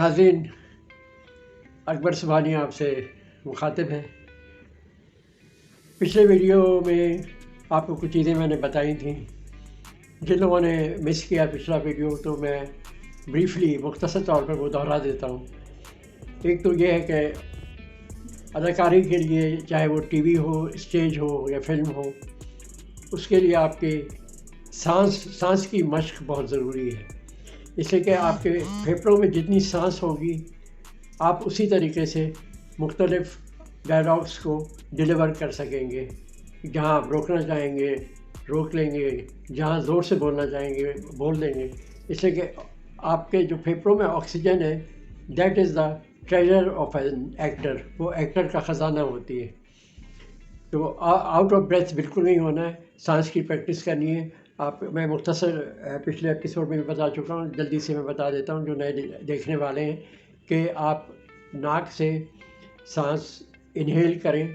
ناظرین، اکبر سبحانی آپ سے مخاطب ہیں۔ پچھلے ویڈیو میں آپ کو کچھ چیزیں میں نے بتائی تھیں۔ جن لوگوں نے مس کیا پچھلا ویڈیو تو میں بریفلی مختصر طور پر وہ دہرا دیتا ہوں۔ ایک تو یہ ہے کہ اداکاری کے لیے، چاہے وہ ٹی وی ہو، اسٹیج ہو یا فلم ہو، اس کے لیے آپ کے سانس کی مشق بہت ضروری ہے۔ اس لیے کہ آپ کے پھیپھڑوں میں جتنی سانس ہوگی، آپ اسی طریقے سے مختلف ڈائلاگس کو ڈیلیور کر سکیں گے۔ جہاں آپ روکنا چاہیں گے روک لیں گے، جہاں زور سے بولنا چاہیں گے بول دیں گے۔ اس لیے کہ آپ کے جو پھیپھڑوں میں آکسیجن ہے، that is the treasure of an actor, وہ ایکٹر کا خزانہ ہوتی ہے۔ تو آؤٹ آف بریتھ بالکل نہیں ہونا ہے، سانس کی پریکٹس کرنی ہے۔ میں مختصر پچھلے ایپیسوڈ میں بھی بتا چکا ہوں، جلدی سے میں بتا دیتا ہوں جو نئے دیکھنے والے ہیں، کہ آپ ناک سے سانس انہیل کریں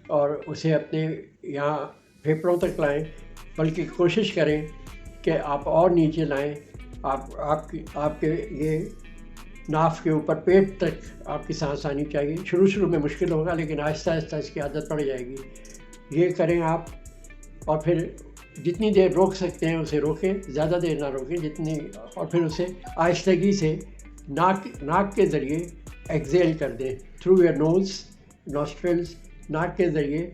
اور اسے اپنے یہاں پھیپھڑوں تک لائیں، بلکہ کوشش کریں کہ آپ اور نیچے لائیں۔ آپ کے یہ ناف کے اوپر پیٹ تک آپ کی سانس آنی چاہیے۔ شروع میں مشکل ہوگا، لیکن آہستہ آہستہ اس کی عادت پڑ جائے گی۔ یہ کریں آپ، اور پھر جتنی دیر روک سکتے ہیں اسے روکیں، زیادہ دیر نہ روکیں اور پھر اسے آہستگی سے ناک کے ذریعے ایکزیل کر دیں، تھرو یور نوز، نوسٹرلز، ناک کے ذریعے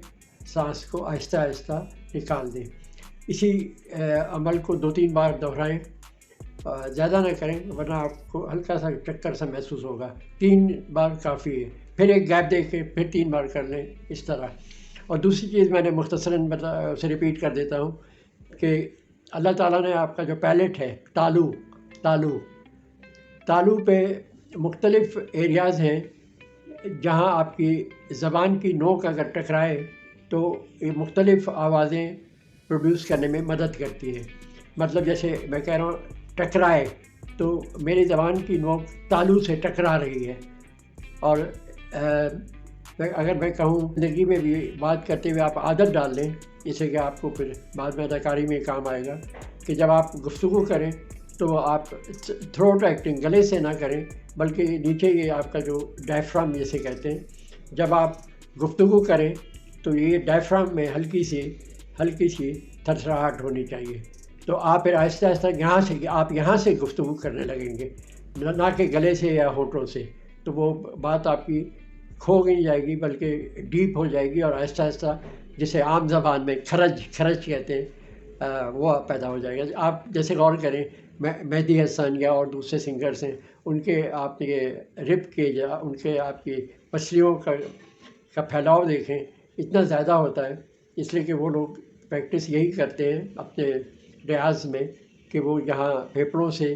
سانس کو آہستہ آہستہ نکال دیں۔ اسی عمل کو 2-3 بار دہرائیں، زیادہ نہ کریں ورنہ آپ کو ہلکا سا چکر سا محسوس ہوگا۔ 3 بار کافی ہے، پھر ایک گیپ دے کے پھر 3 بار کر لیں، اس طرح۔ اور دوسری چیز میں نے مختصراً اسے ریپیٹ کر دیتا ہوں کہ اللہ تعالیٰ نے آپ کا جو پیلٹ ہے، تالو پہ مختلف ایریاز ہیں جہاں آپ کی زبان کی نوک اگر ٹکرائے تو یہ مختلف آوازیں پروڈیوس کرنے میں مدد کرتی ہے۔ مطلب جیسے میں کہہ رہا ہوں ٹکرائے، تو میری زبان کی نوک تالو سے ٹکرا رہی ہے۔ اور اگر میں کہوں زندگی میں بھی بات کرتے ہوئے آپ عادت ڈال لیں، جیسے کہ آپ کو پھر بعد میں اداکاری میں کام آئے گا، کہ جب آپ گفتگو کریں تو آپ تھروٹ ایکٹنگ گلے سے نہ کریں، بلکہ نیچے یہ آپ کا جو ڈائفرام جیسے کہتے ہیں، جب آپ گفتگو کریں تو یہ ڈائفرام میں ہلکی سی تھرتھراہٹ ہونی چاہیے۔ تو آپ پھر آہستہ آہستہ یہاں سے گفتگو کرنے لگیں گے، نہ کہ گلے سے یا ہونٹوں سے۔ تو وہ بات آپ کی کھو نہیں جائے گی، بلکہ ڈیپ ہو جائے گی، اور آہستہ آہستہ جسے عام زبان میں کھرج کہتے ہیں، وہ پیدا ہو جائے گا۔ آپ جیسے غور کریں، مہدی حسن یا اور دوسرے سنگرز ہیں، ان کے آپ یہ رب کے یا ان کے آپ کی پسلیوں کا پھیلاؤ دیکھیں، اتنا زیادہ ہوتا ہے، اس لیے کہ وہ لوگ پریکٹس یہی کرتے ہیں اپنے ریاض میں کہ وہ یہاں پھیپھڑوں سے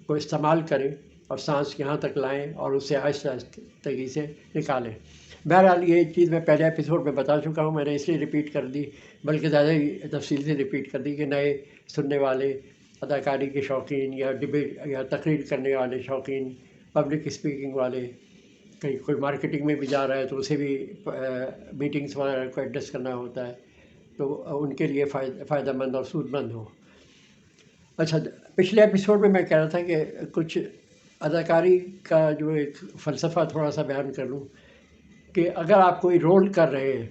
کو استعمال کریں اور سانس یہاں تک لائیں اور اسے آہستہ آہستگی سے نکالیں۔ بہرحال یہ چیز میں پہلے ایپیسوڈ میں بتا چکا ہوں، میں نے اس لیے ریپیٹ کر دی، بلکہ زیادہ ہی تفصیل سے ریپیٹ کر دی کہ نئے سننے والے، اداکاری کے شوقین یا ڈبیٹ یا تقریر کرنے والے شوقین، پبلک اسپیکنگ والے، کہیں کوئی مارکیٹنگ میں بھی جا رہا ہے تو اسے بھی میٹنگس وغیرہ کو ایڈریس کرنا ہوتا ہے، تو ان کے لیے فائدہ مند اور سود مند ہو۔ اچھا، پچھلے ایپیسوڈ میں کہہ رہا تھا کہ کچھ اداکاری کا جو ایک فلسفہ تھوڑا سا بیان کر لوں، کہ اگر آپ کوئی رول کر رہے ہیں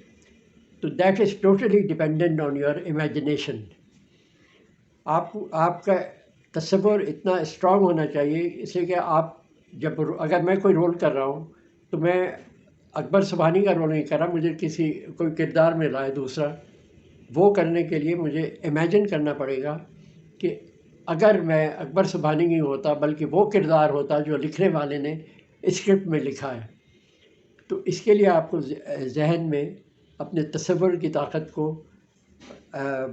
تو that is totally dependent on your imagination. آپ کا تصور اتنا اسٹرانگ ہونا چاہیے، اس لیے کہ آپ اگر میں کوئی رول کر رہا ہوں تو میں اکبر سبحانی کا رول نہیں کر رہا، مجھے کوئی کردار ملا ہے دوسرا، وہ کرنے کے لیے مجھے امیجن کرنا پڑے گا کہ اگر میں اکبر سبحانی نہیں ہوتا بلکہ وہ کردار ہوتا جو لکھنے والے نے اسکرپٹ میں لکھا ہے، تو اس کے لیے آپ کو ذہن میں اپنے تصور کی طاقت کو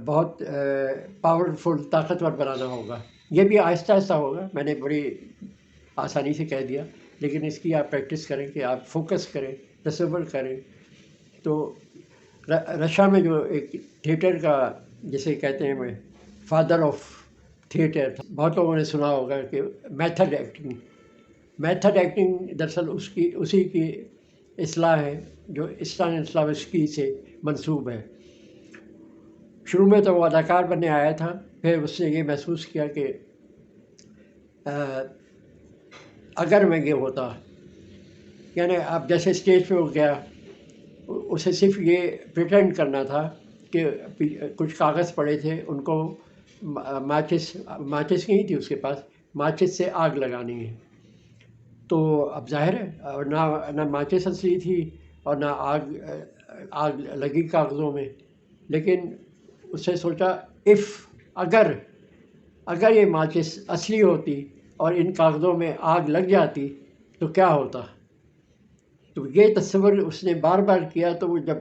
بہت پاورفل، طاقتور بنانا ہوگا۔ یہ بھی آہستہ آہستہ ہوگا، میں نے بڑی آسانی سے کہہ دیا، لیکن اس کی آپ پریکٹس کریں کہ آپ فوکس کریں، تصور کریں۔ تو رشیا میں جو ایک تھیٹر کا جسے کہتے ہیں فادر آف تھیٹر، بہت لوگوں نے سنا ہوگا کہ میتھڈ ایکٹنگ دراصل اسی کی اصلاح ہے جو اسٹانسلاوسکی سے منسوب ہے۔ شروع میں تو وہ اداکار بننے آیا تھا، پھر اس نے یہ محسوس کیا کہ اگر میں یہ ہوتا، یعنی اب جیسے اسٹیج پہ ہو گیا، اسے صرف یہ پریٹینڈ کرنا تھا کہ کچھ کاغذ پڑے تھے، ان کو ماچس نہیں تھی اس کے پاس، ماچس سے آگ لگانی ہے. تو اب ظاہر ہے اور نہ ماچس اصلی تھی اور نہ آگ لگی کاغذوں میں. لیکن اس نے سوچا اگر یہ ماچس اصلی ہوتی اور ان کاغذوں میں آگ لگ جاتی تو کیا ہوتا. تو یہ تصور اس نے بار بار کیا. تو وہ جب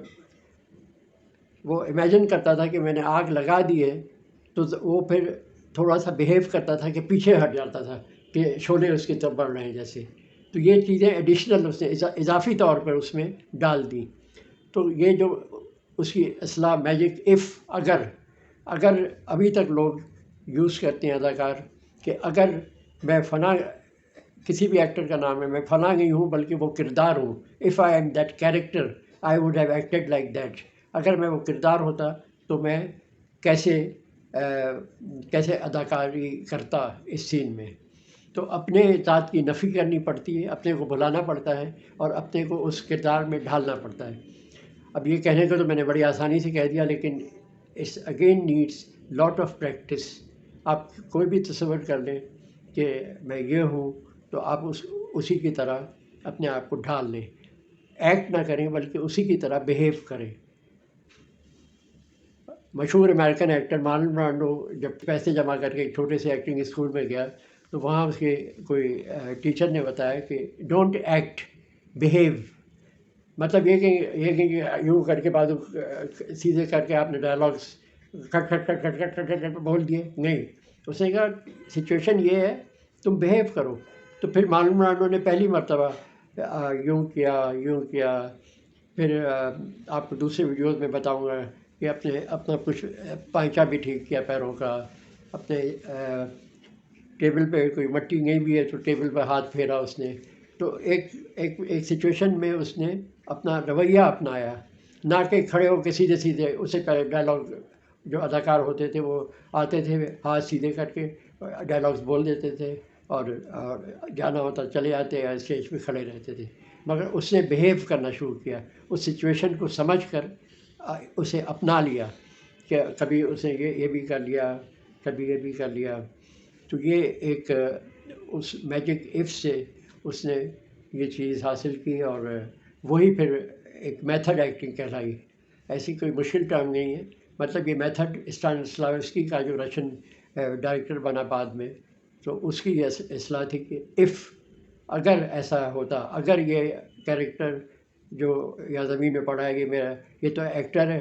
وہ امیجن کرتا تھا کہ میں نے آگ لگا دی ہے، تو وہ پھر تھوڑا سا بیہیو کرتا تھا کہ پیچھے ہٹ جاتا تھا کہ شعلے اس کی طرف بڑھ رہے ہیں جیسے. تو یہ چیزیں ایڈیشنل اس نے اضافی طور پر اس میں ڈال دیں. تو یہ جو اس کی اصطلاح میجک اگر ابھی تک لوگ یوز کرتے ہیں اداکار، کہ اگر میں فلاں کسی بھی ایکٹر کا نام ہے، میں فلاں نہیں ہوں بلکہ وہ کردار ہوں. If I am that character I would have acted like that. اگر میں وہ کردار ہوتا تو میں کیسے اداکاری کرتا اس سین میں. تو اپنے ذات کی نفی کرنی پڑتی ہے، اپنے کو بھلانا پڑتا ہے اور اپنے کو اس کردار میں ڈھالنا پڑتا ہے. اب یہ کہنے کو تو میں نے بڑی آسانی سے کہہ دیا، لیکن it's again needs lot of practice. آپ کوئی بھی تصور کر لیں کہ میں یہ ہوں، تو آپ اسی کی طرح اپنے آپ کو ڈھال لیں. ایکٹ نہ کریں بلکہ اسی کی طرح بیہیو کریں. مشہور امریکن ایکٹر مارلن برانڈو جب پیسے جمع کر کے ایک چھوٹے سے ایکٹنگ اسکول میں گیا، تو وہاں اس کے کوئی ٹیچر نے بتایا کہ ڈونٹ ایکٹ، بیہیو. مطلب یہ کہ یوں کر کے بازو سیدھے کر کے آپ نے ڈائلاگس کٹ کٹ کٹ کٹ کٹ کٹ کٹ بول دیے نہیں. اس نے کہا سچویشن یہ ہے، تم بیہیو کرو. تو پھر مارلن برانڈو نے پہلی مرتبہ یوں کیا. پھر آپ کو دوسرے ویڈیوز میں بتاؤں گا کہ اپنا کچھ پائچہ بھی ٹھیک کیا پیروں کا. اپنے ٹیبل پہ کوئی مٹی نہیں بھی ہے تو ٹیبل پہ ہاتھ پھیرا اس نے. تو ایک سچویشن میں اس نے اپنا رویہ اپنایا، نہ کہ کھڑے ہو کے سیدھے. اس سے پہلے ڈائلاگ جو اداکار ہوتے تھے وہ آتے تھے، ہاتھ سیدھے کر کے ڈائلاگس بول دیتے تھے اور جانا ہوتا چلے آتے یا اسٹیج پہ کھڑے رہتے تھے. مگر اس نے بیہیو کرنا شروع کیا، اس سچویشن کو سمجھ کر اسے اپنا لیا کہ کبھی اس نے یہ بھی کر لیا، کبھی یہ بھی کر لیا. تو یہ ایک اس میجک ایف سے اس نے یہ چیز حاصل کی اور وہی پھر ایک میتھڈ ایکٹنگ کہلائی. ایسی کوئی مشکل ٹرم نہیں ہے. مطلب یہ میتھڈ اسٹانسلاوسکی کا جو رشین ڈائریکٹر بنا بعد میں، تو اس کی یہ اصطلاح تھی کہ اگر ایسا ہوتا، اگر یہ کیریکٹر جو یا زمین میں پڑا ہے یہ تو ایکٹر ہے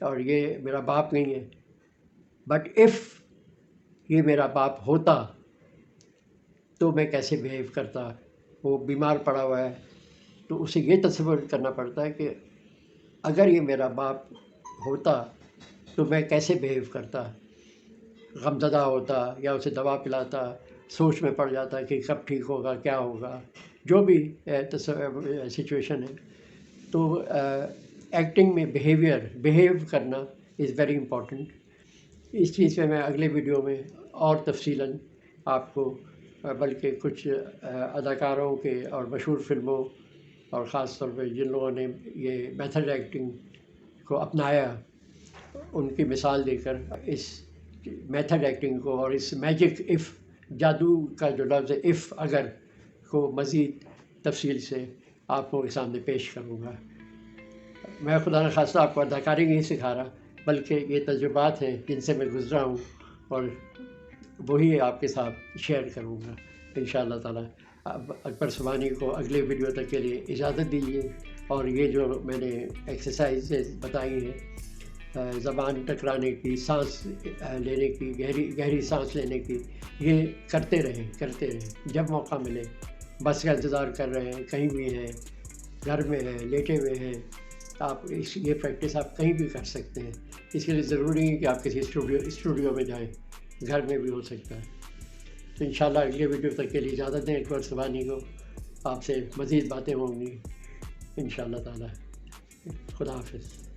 اور یہ میرا باپ نہیں ہے، بٹ یہ میرا باپ ہوتا تو میں کیسے بیہیو کرتا. وہ بیمار پڑا ہوا ہے تو اسے یہ تصور کرنا پڑتا ہے کہ اگر یہ میرا باپ ہوتا تو میں کیسے بیہیو کرتا. غمزدہ ہوتا یا اسے دوا پلاتا، سوچ میں پڑ جاتا کہ کب ٹھیک ہوگا، کیا ہوگا، جو بھی سچویشن ہے. تو ایکٹنگ میں بیہیو کرنا از ویری امپورٹنٹ. اس چیز پہ میں اگلے ویڈیو میں اور تفصیلاً آپ کو بلکہ کچھ اداکاروں کے اور مشہور فلموں اور خاص طور پہ جن لوگوں نے یہ میتھڈ ایکٹنگ کو اپنایا ان کی مثال دے کر اس میتھڈ ایکٹنگ کو اور اس میجک جادو کا جو لفظ ہے اگر کو مزید تفصیل سے آپ کو کے سامنے پیش کروں گا. میں خدا نخواستہ آپ کو اداکاری نہیں سکھا رہا، بلکہ یہ تجربات ہیں جن سے میں گزرا ہوں اور وہی آپ کے ساتھ شیئر کروں گا انشاءاللہ تعالیٰ. اب اکبر سبحانی کو اگلے ویڈیو تک کے لیے اجازت دیجیے. اور یہ جو میں نے ایکسرسائز بتائی ہیں زبان ٹکرانے کی، سانس لینے کی، گہری سانس لینے کی، یہ کرتے رہیں جب موقع ملے. بس کا انتظار کر رہے ہیں، کہیں بھی ہیں، گھر میں ہیں، لیٹے ہوئے ہیں، آپ یہ پریکٹس آپ کہیں بھی کر سکتے ہیں. اس کے لیے ضروری نہیں کہ آپ کسی اسٹوڈیو میں جائیں، گھر میں بھی ہو سکتا ہے. تو انشاءاللہ اگلے ویڈیو تک کے لیے اجازت دیں اکبر سبحانی کو. آپ سے مزید باتیں ہوں گی انشاءاللہ تعالیٰ. خدا حافظ.